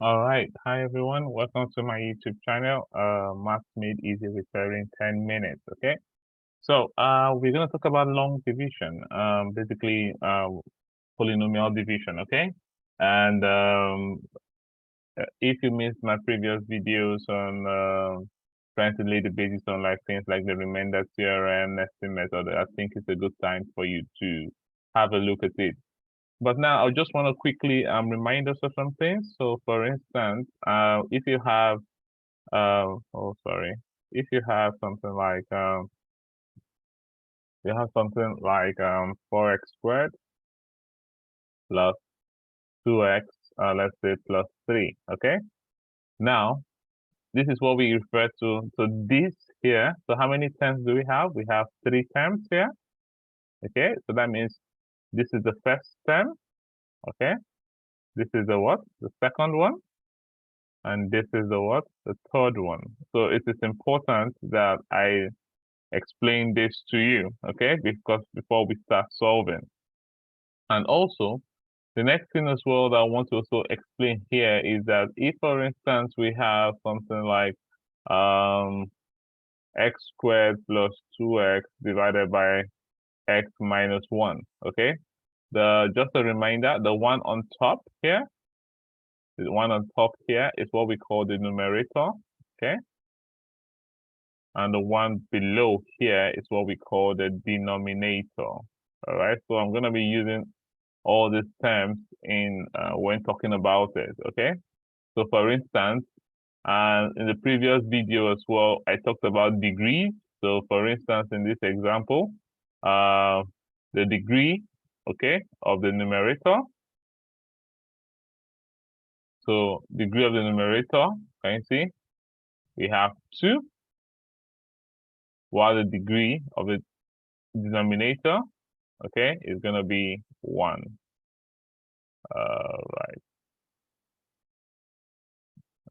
All right. Hi, everyone. Welcome to my YouTube channel, Maths Made Easy with 10 minutes. Okay. So, we're going to talk about long division, basically, polynomial division. Okay. And if you missed my previous videos on trying to lay the basis on like things like the remainder theorem, nesting method, I think it's a good time for you to have a look at it. But now I just want to quickly remind us of some things. So for instance, if you have if you have something like 4x squared plus 2x, let's say plus 3. Okay. Now this is what we refer to. So this here. So how many terms do we have? We have 3 terms here. Okay. So that means this is the first term. Okay. This is the what? The second one. And this is the what? The third one. So it is important that I explain this to you, okay? Because before we start solving. And also, the next thing as well that I want to also explain here is that if, for instance, we have something like x squared plus 2x divided by x minus 1, okay? Just a reminder, the one on top here, the one on top here is what we call the numerator, okay? And the one below here is what we call the denominator. All right, so I'm going to be using all these terms in when talking about it. Okay, so for instance, in the previous video as well, I talked about degrees. So for instance, in this example, the degree, okay, of the numerator. So degree of the numerator, can you see? We have 2, while the degree of the denominator, okay, is going to be 1. Right.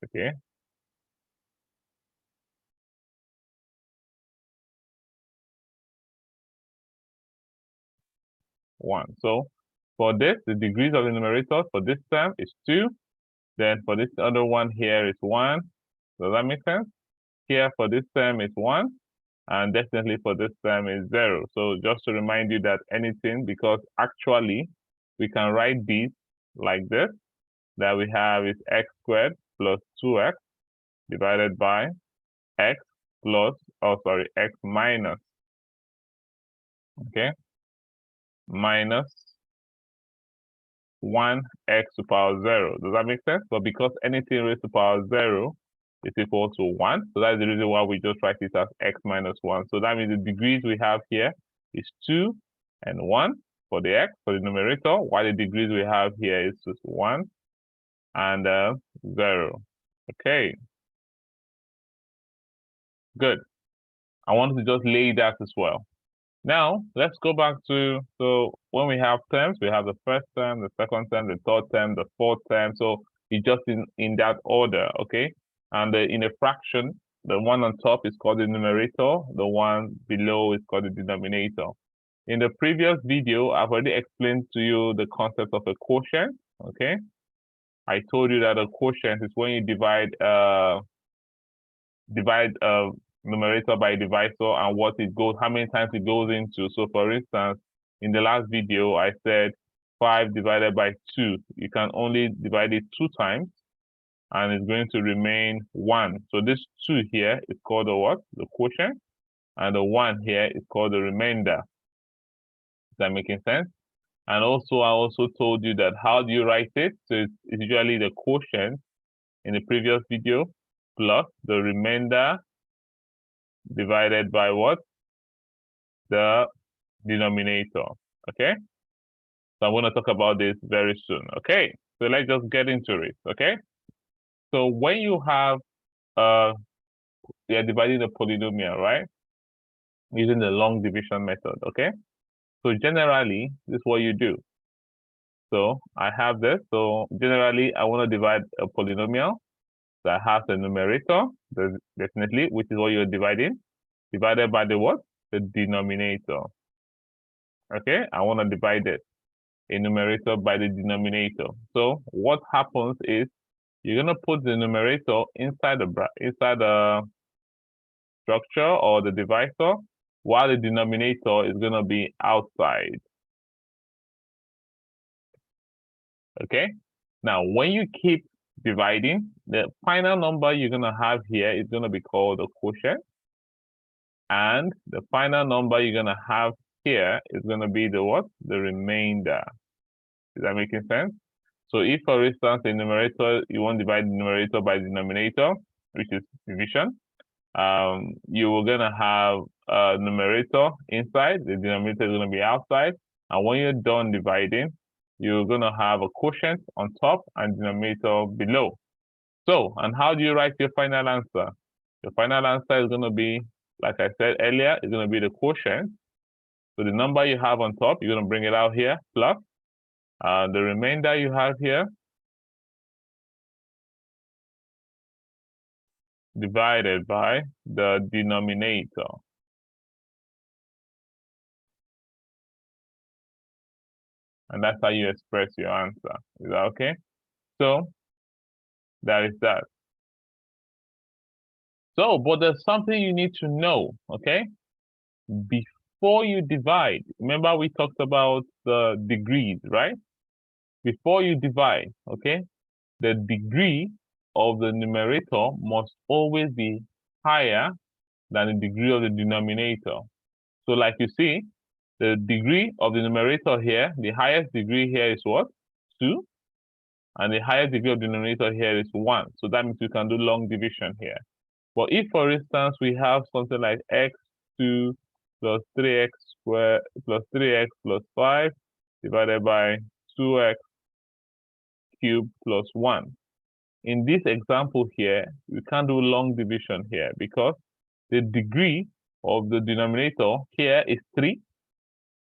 Okay. One. So for this, the degrees of the numerator for this term is 2. Then for this other one here is 1. Does that make sense? Here for this term is 1. And definitely for this term is 0. So just to remind you that anything, because actually we can write this like this, that we have is x squared plus 2x divided by x plus, x minus, okay, minus 1x to power 0. Does that make sense? But because anything raised to power 0 is equal to 1, so that's the reason why we just write it as x minus 1. So that means the degrees we have here is 2 and 1 for the x, for the numerator, while the degrees we have here is just 1 and 0. Okay. Good. I wanted to just lay that as well. Now, let's go back to, so when we have terms, we have the first term, the second term, the third term, the fourth term. So it's just in that order, okay? And in a fraction, the one on top is called the numerator. The one below is called the denominator. In the previous video, I've already explained to you the concept of a quotient, okay? I told you that a quotient is when you divide numerator by divisor and what it goes, how many times it goes into. So for instance, in the last video, I said 5 divided by 2. You can only divide it 2 times and it's going to remain 1. So this 2 here is called the what? The quotient. And the 1 here is called the remainder. Is that making sense? And also, I also told you that how do you write it? So it's usually the quotient in the previous video plus the remainder divided by what? The denominator. Okay? So I'm going to talk about this very soon. Okay? So let's just get into it. Okay? So when you have you're dividing a polynomial, right? Using the long division method. Okay? So generally, this is what you do. So I have this. So generally, I want to divide a polynomial that has a numerator, definitely, which is what you're dividing, divided by the what? The denominator. Okay, I want to divide it, a numerator by the denominator. So what happens is you're gonna put the numerator inside the structure or the divisor, while the denominator is gonna be outside. Okay? Now, when you keep dividing, the final number you're gonna have here is gonna be called the quotient, and the final number you're gonna have here is gonna be the what? The remainder. Is that making sense? So if, for instance, the numerator, you want to divide the numerator by the denominator, which is division, you're gonna have a numerator inside, the denominator is gonna be outside, and when you're done dividing, you're gonna have a quotient on top and denominator below. So, and how do you write your final answer? Your final answer is gonna be, like I said earlier, is gonna be the quotient. So the number you have on top, you're gonna bring it out here, plus the remainder you have here, divided by the denominator. And that's how you express your answer. Is that okay? So that is that. So, but there's something you need to know, okay? Before you divide, remember we talked about the degrees, right? Before you divide, okay, the degree of the numerator must always be higher than the degree of the denominator. So like you see, the degree of the numerator here, the highest degree here is what? 2. And the highest degree of the denominator here is 1. So that means we can do long division here. But if, for instance, we have something like x2 plus 3x squared plus 3x plus 5 divided by 2x cubed plus 1. In this example here, we can't do long division here because the degree of the denominator here is 3,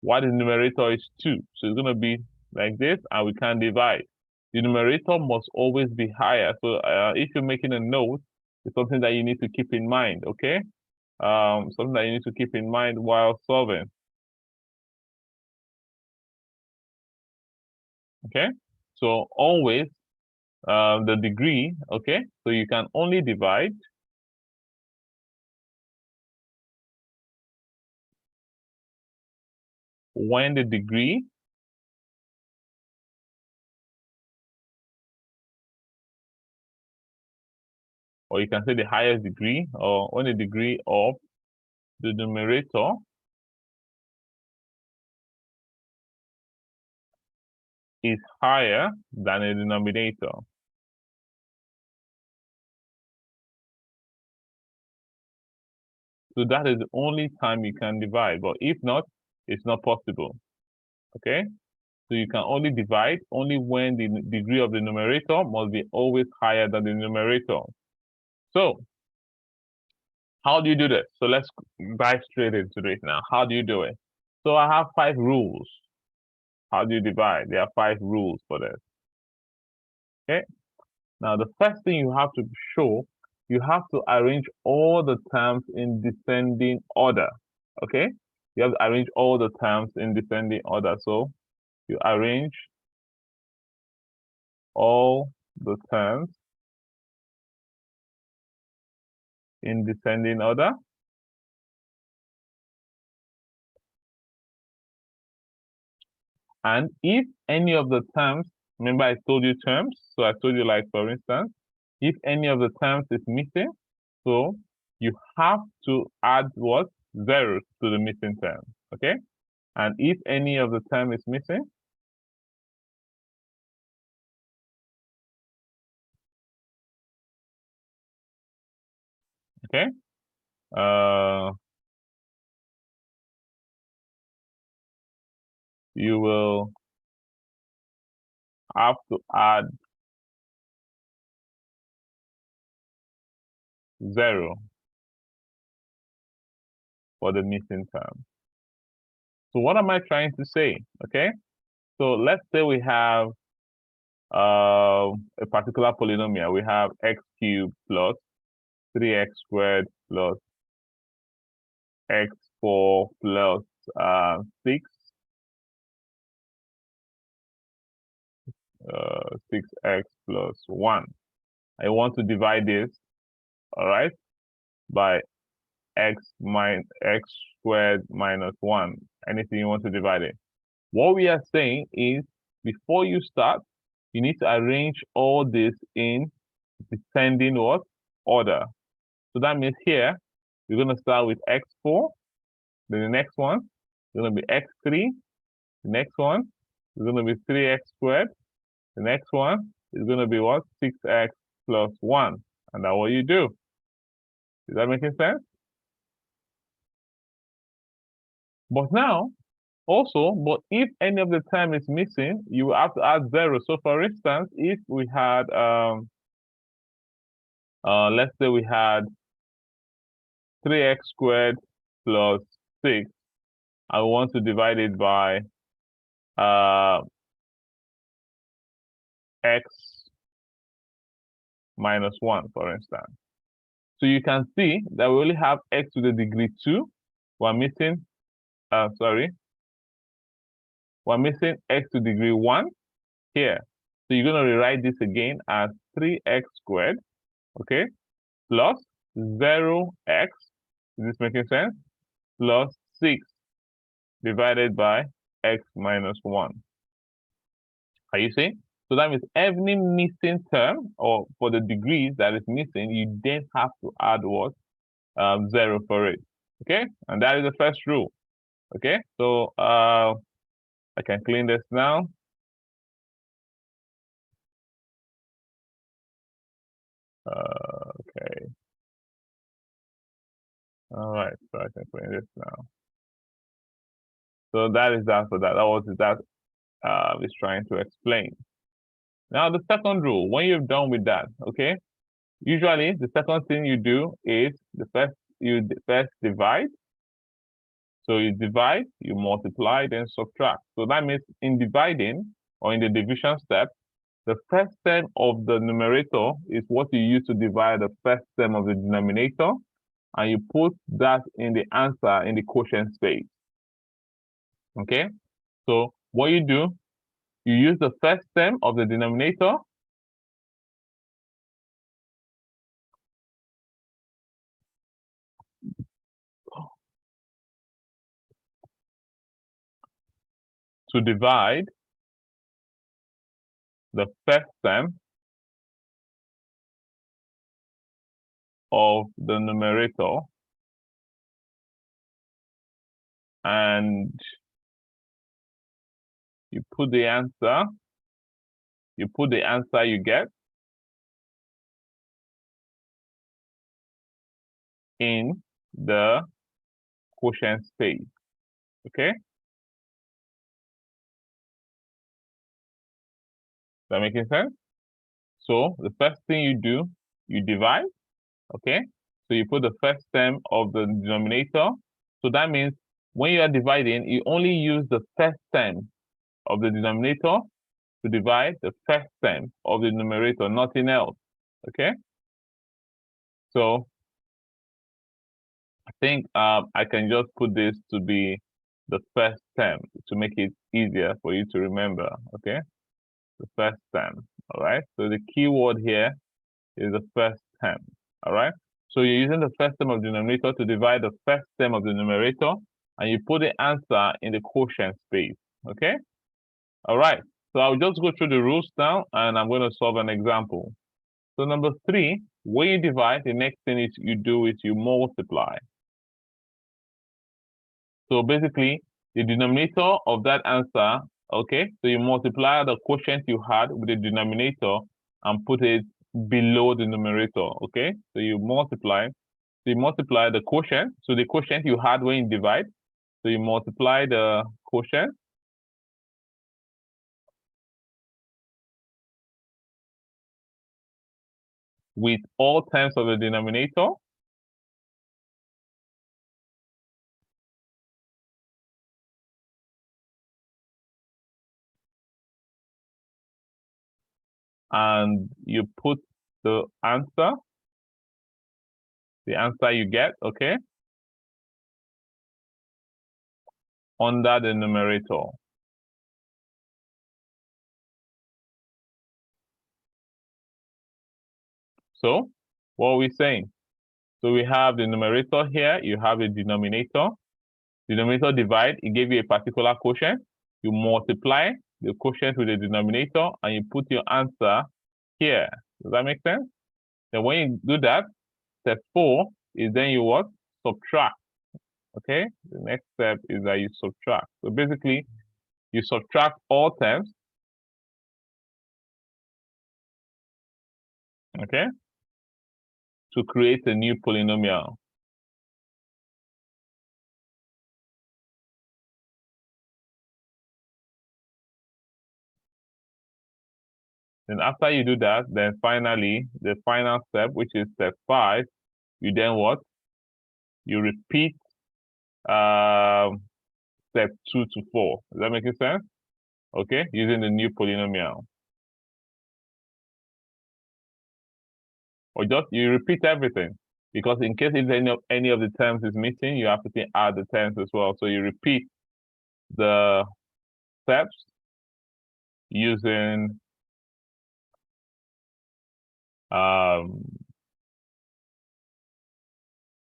while the numerator is 2. So it's going to be like this, and we can divide. The numerator must always be higher. So if you're making a note, it's something that you need to keep in mind, okay? Something that you need to keep in mind while solving. Okay? So always the degree, okay? So you can only divide when the degree or you can say the highest degree, or when the degree of the numerator is higher than the denominator. So that is the only time you can divide, but if not, it's not possible, okay? So you can only divide only when the degree of the numerator must be always higher than the numerator. So how do you do this? So let's dive straight into it now. How do you do it? So I have 5 rules. How do you divide? There are 5 rules for this. Okay. Now the first thing you have to show, you have to arrange all the terms in descending order. Okay. You have to arrange all the terms in descending order. So you arrange all the terms in descending order. And if any of the terms, remember I told you terms, so I told you, like, for instance, if any of the terms is missing, so you have to add what? 0 to the missing term, okay? And if any of the term is missing, okay, you will have to add 0 for the missing term. So what am I trying to say? Okay, so let's say we have a particular polynomial. We have x cubed plus 3x squared plus x4 plus 6, 6x plus 1. I want to divide this, all right, by x squared minus 1. Anything you want to divide it. What we are saying is, before you start, you need to arrange all this in descending what? Order. So that means here, you're going to start with x4, then the next one is going to be x3, the next one is going to be 3x squared, the next one is going to be what? 6x plus 1. And that's what you do. Is that making sense? But now, also, but if any of the term is missing, you will have to add 0. So for instance, if we had, let's say we had 3x squared plus 6, I want to divide it by x minus 1, for instance. So you can see that we only have x to the degree 2. We're missing, we're missing x to the degree 1 here. So you're going to rewrite this again as 3x squared, okay, plus 0x, is this making sense? Plus 6 divided by x minus 1. Are you seeing? So that means every missing term, or for the degrees that is missing, you then have to add what? 0 for it. Okay? And that is the first rule. Okay? So I can clean this now. Okay. All right, so I can clean this now. So that is that for that. That was that is trying to explain. Now the second rule, when you're done with that, okay, usually the second thing you do is you first divide. So you divide, you multiply, then subtract. So that means in dividing or in the division step, the first term of the numerator is what you use to divide the first term of the denominator, and you put that in the answer in the quotient space. Okay? So what you do, you use the first term of the denominator to divide the first term of the numerator, and you put the answer you get in the quotient space. Okay? Is that making sense? So the first thing you do, you divide. Okay? So you put the first term of the denominator. So that means when you are dividing, you only use the first term of the denominator to divide the first term of the numerator, nothing else. Okay? So I think I can just put this to be the first term to make it easier for you to remember. Okay? The first term. All right? So the key word here is the first term. All right? So you're using the first term of the denominator to divide the first term of the numerator, and you put the answer in the quotient space. Okay? All right. So I'll just go through the rules now, and I'm going to solve an example. So number 3, when you divide, the next thing is you do is you multiply. So basically, the denominator of that answer, okay, so you multiply the quotient you had with the denominator and put it below the numerator, okay? So you multiply the quotient. So the quotient you had when you divide, so you multiply the quotient with all terms of the denominator, and you put the answer you get, okay, under the numerator. So what are we saying? So we have the numerator here, you have a denominator. Denominator divide, it gave you a particular quotient. You multiply the quotient with the denominator and you put your answer here. Does that make sense? Then when you do that, step 4 is then you what? Subtract. Okay? The next step is that you subtract. So basically, you subtract all terms. Okay? To create a new polynomial. Then after you do that, then finally, the final step, which is step 5, you then what? You repeat step 2 to 4. Does that make sense? Okay, using the new polynomial. Or just you repeat everything. Because in case if any of the terms is missing, you have to add the terms as well. So you repeat the steps using the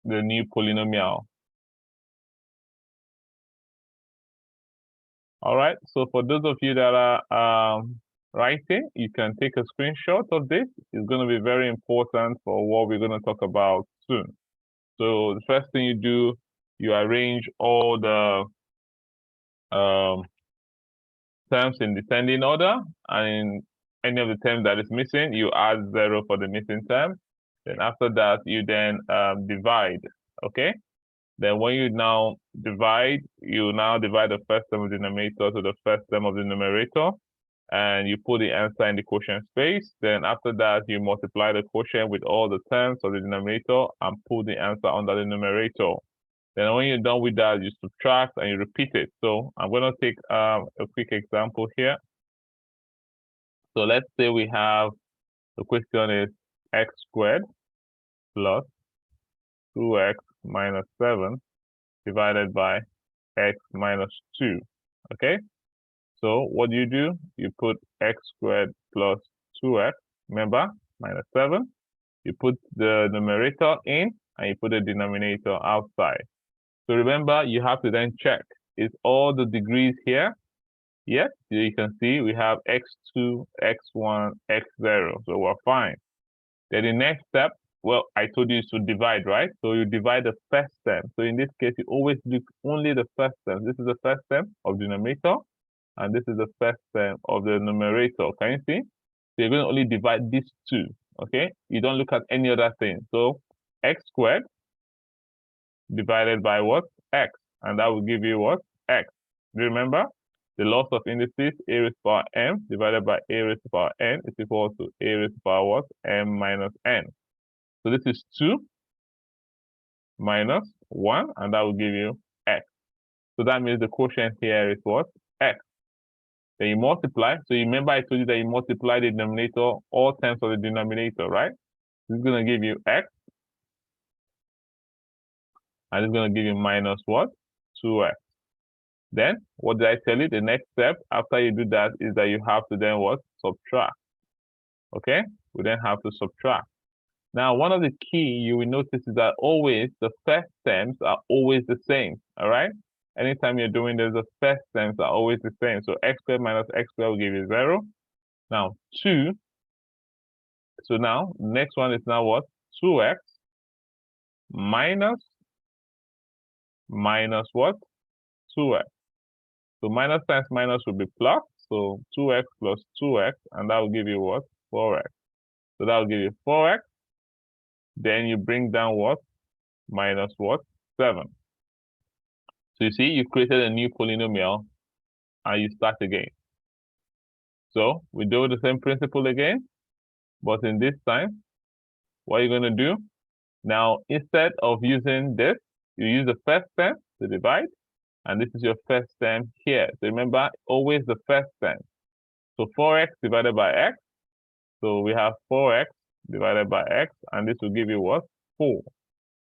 new polynomial. All right, so for those of you that are writing, you can take a screenshot of this. It's going to be very important for what we're going to talk about soon. So the first thing you do, you arrange all the terms in descending order, and in any of the terms that is missing, you add 0 for the missing term. Then after that, you then divide, okay? Then when you now divide, you now divide the first term of the denominator to the first term of the numerator, and you put the answer in the quotient space. Then after that, you multiply the quotient with all the terms of the denominator and put the answer under the numerator. Then when you're done with that, you subtract and you repeat it. So I'm going to take a quick example here. So let's say we have, the question is x squared plus 2x minus 7 divided by x minus 2, okay? So what do? You put x squared plus 2x, remember, minus 7. You put the numerator in, and you put the denominator outside. So remember, you have to then check, is all the degrees here? Yes, you can see we have x2, x1, x0, so we're fine. Then the next step, well, I told you is to divide, right? So you divide the first term. So in this case, you always look only the first term. This is the first term of the denominator, and this is the first term of the numerator. Can you see? So you're going to only divide these two, okay? You don't look at any other thing. So x squared divided by what? X. And that will give you what? X. Do you remember? The loss of indices, a raised to power m divided by a raised to power n is equal to a raised to power what? M minus n. So this is 2 minus 1, and that will give you x. So that means the quotient here is what? X. Then you multiply. So you remember I told you that you multiply the denominator, all terms of the denominator, right? This is going to give you x. And it's going to give you minus what? 2x. Then, what did I tell you? The next step after you do that is that you have to then what? Subtract. Okay? We then have to subtract. Now, one of the key you will notice is that always the first terms are always the same. All right? Anytime you're doing this, the first terms are always the same. So x squared minus x squared will give you 0. Now, 2. So now, next one is now what? 2x minus what? 2x. So minus times minus will be plus. So 2x plus 2x, and that will give you what? 4x. So that will give you 4x. Then you bring down what? Minus what? 7. So you see, you created a new polynomial, and you start again. So we do the same principle again, but in this time, what are you going to do? Now, instead of using this, you use the first term to divide, and this is your first term here. So remember, always the first term. So 4x divided by x. So we have 4x divided by x, and this will give you what? 4.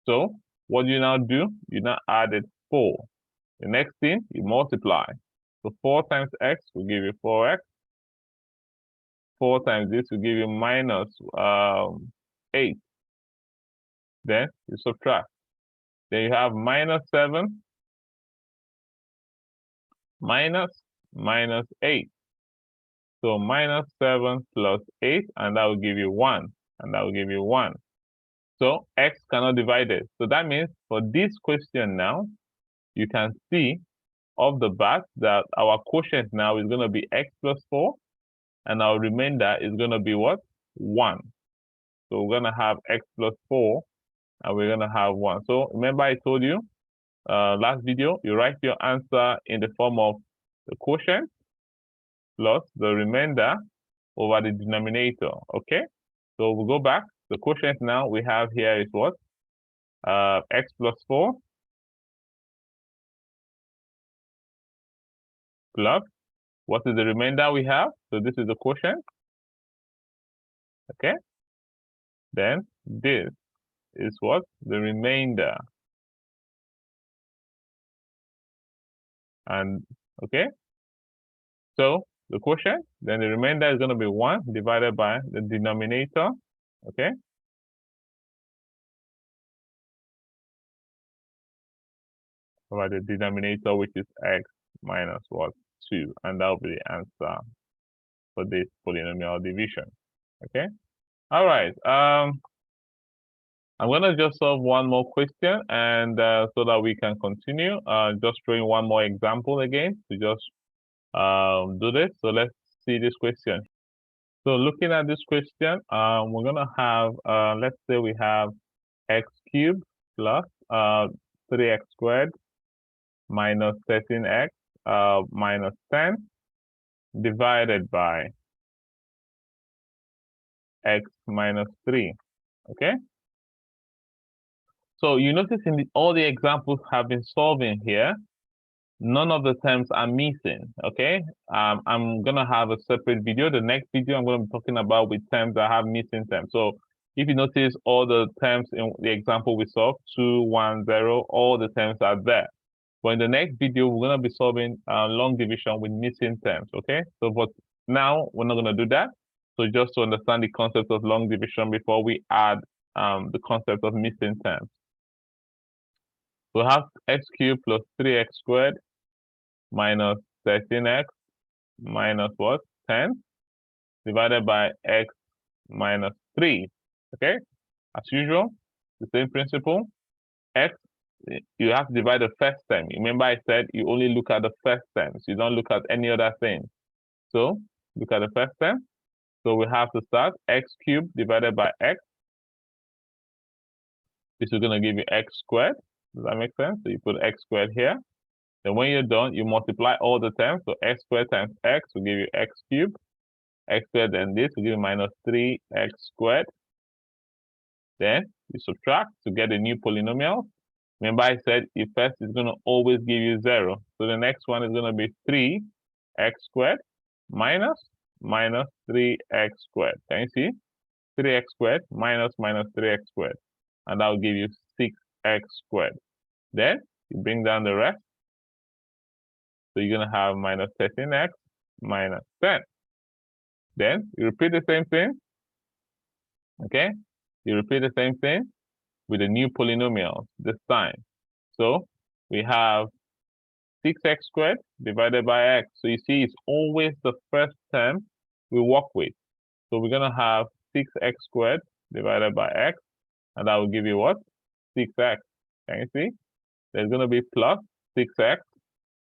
So what do you now do? You now added 4. The next thing, you multiply. So 4 times x will give you 4x. 4 times this will give you minus 8. Then you subtract. Then you have -7 minus 8. So -7 plus 8, and that will give you 1. And that will give you 1. So x cannot divide it. So that means for this question now, you can see off the bat that our quotient now is going to be x plus 4, and our remainder is going to be what? 1. So we're going to have x plus 4, and we're going to have 1. So remember I told you last video, you write your answer in the form of the quotient plus the remainder over the denominator, okay? So we'll go back. The quotient now we have here is what? X plus 4 plus, what is the remainder we have? So this is the quotient, okay? Then this is what? The remainder. And, okay? So the quotient, then the remainder is going to be 1 divided by the denominator, okay? Over the denominator, which is x minus what? 2. And that will be the answer for this polynomial division, okay? All right. I'm going to just solve one more question, and so that we can continue, just throwing one more example again to just do this. So let's see this question. So looking at this question, we're going to have, let's say we have x cubed plus 3x squared minus 13x minus 10 divided by x minus 3, okay? So you notice in all the examples have been solving here, none of the terms are missing, okay? I'm going to have a separate video. The next video I'm going to be talking about with terms that have missing terms. So if you notice all the terms in the example we solved, 2, 1, 0, all the terms are there. But in the next video, we're going to be solving long division with missing terms, okay? So but now we're not going to do that. So just to understand the concept of long division before we add the concept of missing terms. We'll have x cubed plus 3x squared minus 13x minus what? 10 divided by x minus 3, okay? As usual, the same principle. X, you have to divide the first term. Remember I said you only look at the first terms. You don't look at any other thing. So look at the first term. So we have to start x cubed divided by x. This is going to give you x squared. Does that make sense? So you put x squared here. Then when you're done, you multiply all the terms. So x squared times x will give you x cubed. X squared and this will give you minus 3x squared. Then you subtract to get a new polynomial. Remember I said if first is going to always give you 0. So the next one is going to be 3x squared minus 3x squared. Can you see? 3x squared minus 3x squared. And that will give you 6x squared. Then you bring down the rest. So you're going to have minus 13x minus 10. Then you repeat the same thing. Okay? You repeat the same thing with a new polynomial this time. So we have 6x squared divided by x. So you see, it's always the first term we work with. So we're going to have 6x squared divided by x, and that will give you what? 6x. Can you see? There's going to be plus 6x.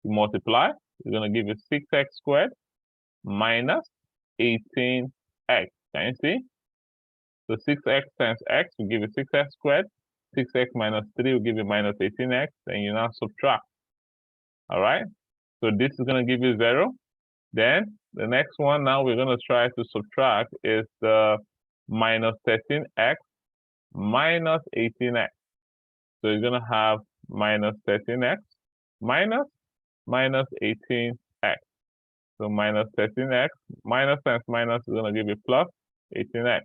You multiply, it's going to give you 6x squared minus 18x. Can you see? So 6x times x will give you 6x squared. 6x minus 3 will give you minus 18x. Then you now subtract. All right? So this is going to give you 0. Then the next one now we're going to try to subtract is the minus 13x minus 18x. So you're going to have minus 13x minus 18x. So minus 13x minus times minus is going to give you plus 18x.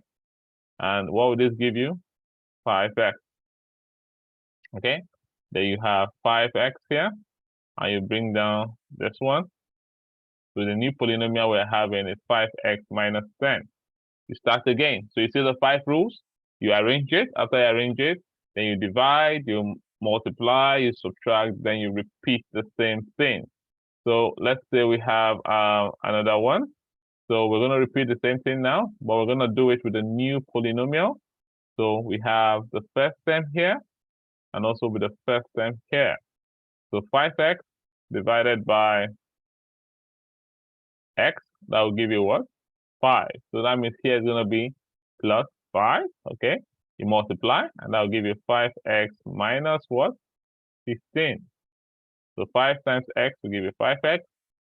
And what would this give you? 5x. Okay? Then you have 5x here, and you bring down this one. So the new polynomial we're having is 5x minus 10. You start again. So you see the 5 rules? You arrange it. After you arrange it, then you divide, you multiply, you subtract, then you repeat the same thing. So let's say we have another one. So we're going to repeat the same thing now, but we're going to do it with a new polynomial. So we have the first term here and also with the first term here. So 5x divided by x, that will give you what? 5. So that means here is going to be plus 5, okay? You multiply, and that will give you 5x minus what? 15. So 5 times x will give you 5x.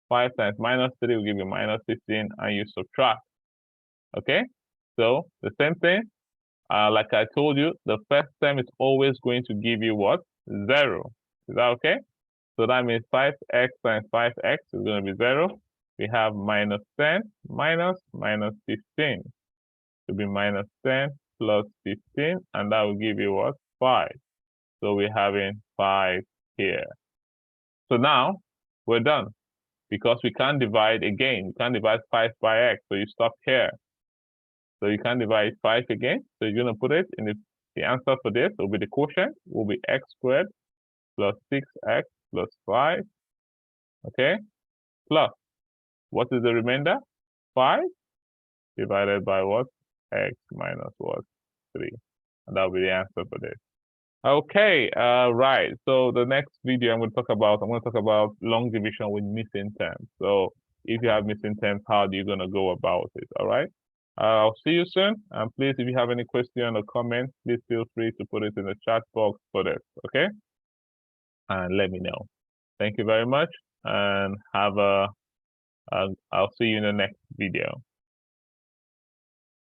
5 times minus 3 will give you minus 15, and you subtract. Okay? So the same thing, like I told you, the first term is always going to give you what? 0. Is that okay? So that means 5x times 5x is going to be 0. We have minus 10 minus 15. To be minus 10 plus 15, and that will give you what? 5. So we're having 5 here. So now we're done because we can't divide again. You can't divide 5 by x, so you stop here. So you can't divide 5 again. So you're going to put it in the answer for this will be the quotient will be x squared plus 6x plus 5. Okay? Plus, what is the remainder? 5 divided by what? X minus what? 3. And that will be the answer for this. Okay, right. So the next video I'm going to talk about long division with missing terms. So if you have missing terms, how are you going to go about it? All right. I'll see you soon. And please, if you have any question or comment, please feel free to put it in the chat box for this. Okay. And let me know. Thank you very much, and I'll see you in the next video.